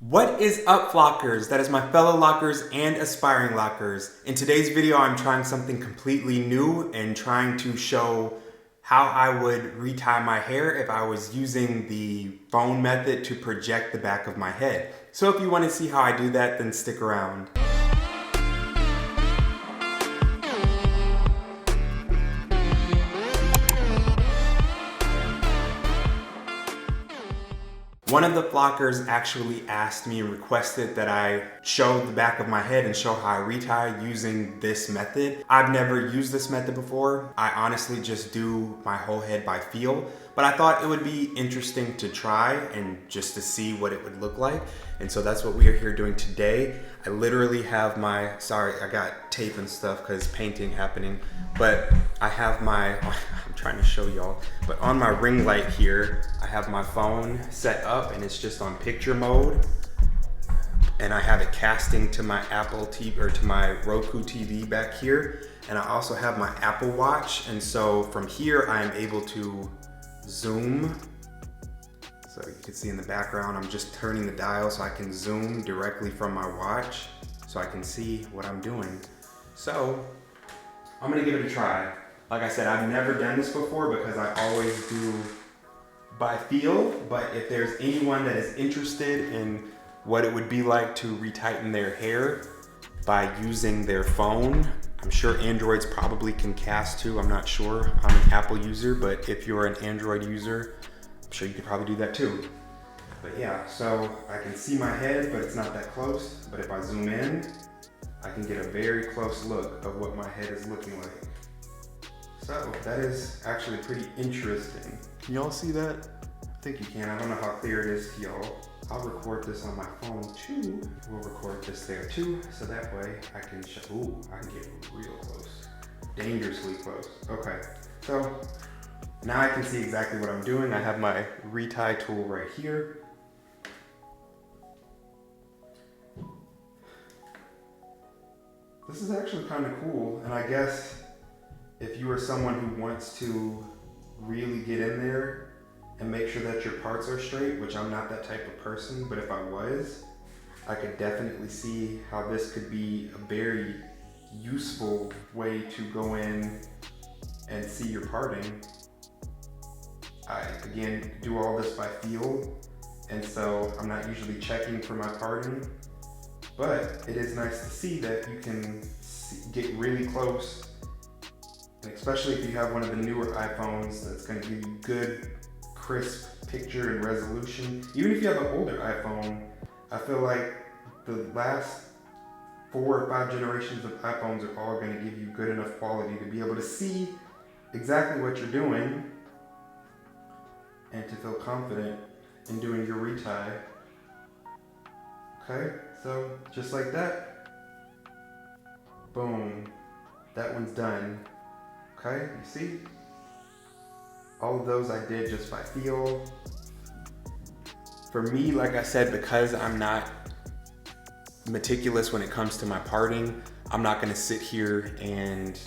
What is up, Flockers? That is my fellow Lockers and aspiring Lockers. In today's video, I'm trying something completely new and trying to show how I would retie my hair if I was using the phone method to project the back of my head. So if you want to see how I do that, then stick around. One of the Flockers actually asked me and requested that I show the back of my head and show how I retie using this method. I've never used this method before. I honestly just do my whole head by feel, but I thought it would be interesting to try and just to see what it would look like. And so that's what we are here doing today. I literally have my, sorry, I got tape and stuff because painting happening, but I have my, I'm trying to show y'all, but on my ring light here, I have my phone set up and it's just on picture mode. And I have it casting to my Apple TV or to my Roku TV back here. And I also have my Apple Watch. And so from here, I am able to zoom. So you can see in the background, I'm just turning the dial so I can zoom directly from my watch so I can see what I'm doing. So I'm gonna give it a try. Like I said, I've never done this before because I always do by feel, but if there's anyone that is interested in what it would be like to retighten their hair by using their phone, I'm sure Androids probably can cast too, I'm not sure. I'm an Apple user, but if you're an Android user, I'm sure you could probably do that too. But yeah, so I can see my head, but it's not that close. But if I zoom in, I can get a very close look of what my head is looking like. So that is actually pretty interesting. Can y'all see that? I think you can. I don't know how clear it is to y'all. I'll record this on my phone too. We'll record this there too, so that way I can show, ooh, I can get real close. Dangerously close. Okay, so now I can see exactly what I'm doing. I have my retie tool right here. This is actually kind of cool, and I guess if you are someone who wants to really get in there and make sure that your parts are straight, which I'm not that type of person, but if I was, I could definitely see how this could be a very useful way to go in and see your parting. I, again, do all this by feel, and so I'm not usually checking for my parting, but it is nice to see that you can get really close, and especially if you have one of the newer iPhones that's going to give you good, crisp picture and resolution. Even if you have an older iPhone, I feel like the last 4 or 5 generations of iPhones are all going to give you good enough quality to be able to see exactly what you're doing and to feel confident in doing your retie. Okay, so just like that. Boom. That one's done. Okay, you see? All of those I did just by feel. For me, like I said, because I'm not meticulous when it comes to my parting, I'm not gonna sit here and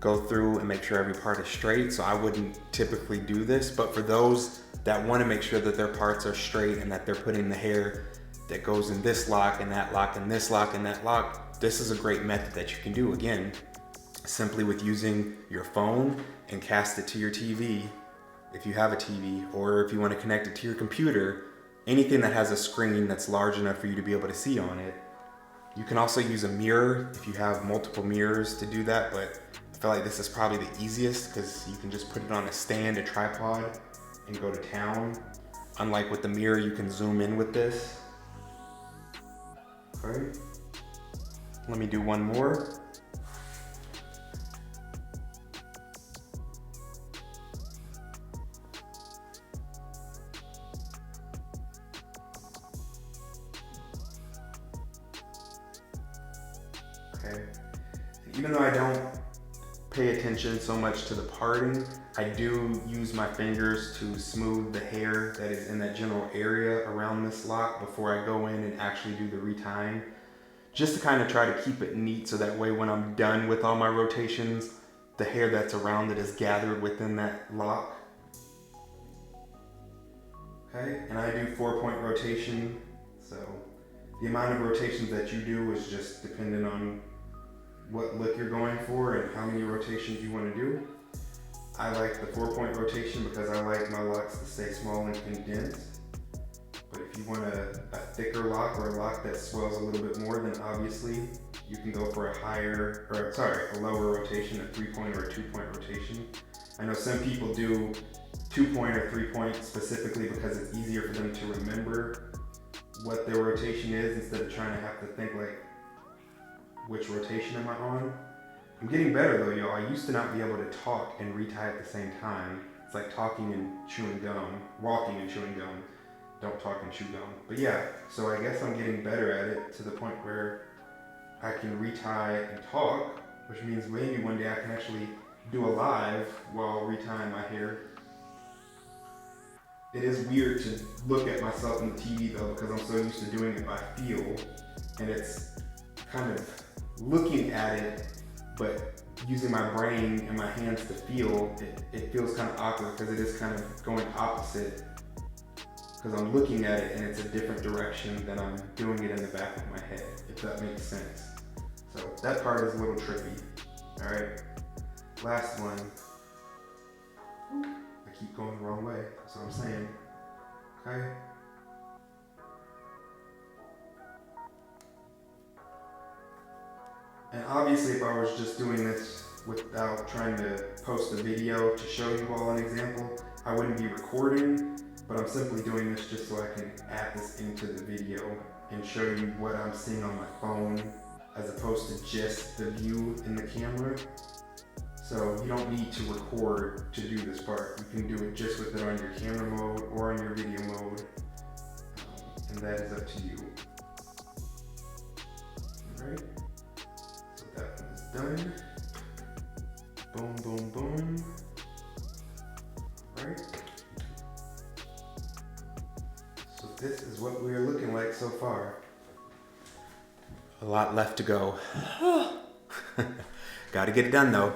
go through and make sure every part is straight, so I wouldn't typically do this. But for those that want to make sure that their parts are straight and that they're putting the hair that goes in this lock and that lock and this lock and that lock, this is a great method that you can do, again, simply with using your phone and cast it to your TV, if you have a TV, or if you want to connect it to your computer, anything that has a screen that's large enough for you to be able to see on it. You can also use a mirror if you have multiple mirrors to do that, but I feel like this is probably the easiest because you can just put it on a stand, a tripod, and go to town. Unlike with the mirror, you can zoom in with this. Okay. Let me do one more. Okay. Even though I don't pay attention so much to the parting, I do use my fingers to smooth the hair that is in that general area around this lock before I go in and actually do the retying, just to kind of try to keep it neat so that way when I'm done with all my rotations, the hair that's around it is gathered within that lock. Okay, and I do 4-point rotation, so The amount of rotations that you do is just dependent on what look you're going for and how many rotations you want to do. I like the 4-point rotation because I like my locks to stay small and condensed. But if you want a thicker lock or a lock that swells a little bit more, then obviously you can go for a lower rotation, a 3-point or a 2-point rotation. I know some people do 2-point or 3-point specifically because it's easier for them to remember what their rotation is instead of trying to have to think like, which rotation am I on? I'm getting better though, y'all. I used to not be able to talk and retie at the same time. It's like talking and chewing gum, walking and chewing gum. Don't talk and chew gum. But yeah, so I guess I'm getting better at it to the point where I can retie and talk, which means maybe one day I can actually do a live while retying my hair. It is weird to look at myself in the TV though, because I'm so used to doing it by feel, and it's kind of looking at it, but using my brain and my hands to feel, it feels kind of awkward because it is kind of going opposite, because I'm looking at it and it's a different direction than I'm doing it in the back of my head, if that makes sense. So that part is a little trippy. All right, last one. I keep going the wrong way, that's what I'm saying. Okay. And obviously if I was just doing this without trying to post a video to show you all an example, I wouldn't be recording, but I'm simply doing this just so I can add this into the video and show you what I'm seeing on my phone as opposed to just the view in the camera. So you don't need to record to do this part. You can do it just with it on your camera mode or on your video mode, and that is up to you. All right. That one is done. Boom, boom, boom. Right. So this is what we're looking like so far. A lot left to go. Gotta get it done though.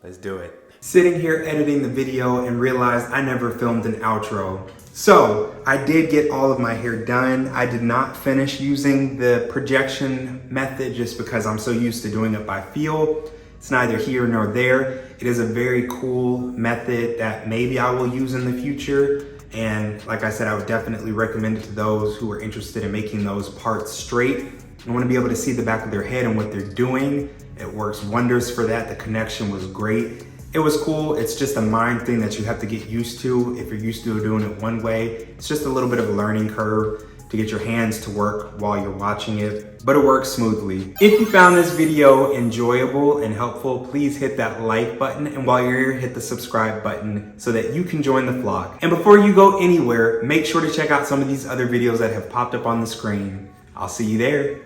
Let's do it. Sitting here editing the video and realized I never filmed an outro. So I did get all of my hair done. I did not finish using the projection method just because I'm so used to doing it by feel. It's neither here nor there. It is a very cool method that maybe I will use in the future. And like I said, I would definitely recommend it to those who are interested in making those parts straight. I want to be able to see the back of their head and what they're doing. It works wonders for that. The connection was great. It was cool. It's just a mind thing that you have to get used to. If you're used to doing it one way, it's just a little bit of a learning curve to get your hands to work while you're watching it, but it works smoothly. If you found this video enjoyable and helpful, please hit that like button, and while you're here, hit the subscribe button so that you can join the flock. And before you go anywhere, make sure to check out some of these other videos that have popped up on the screen. I'll see you there.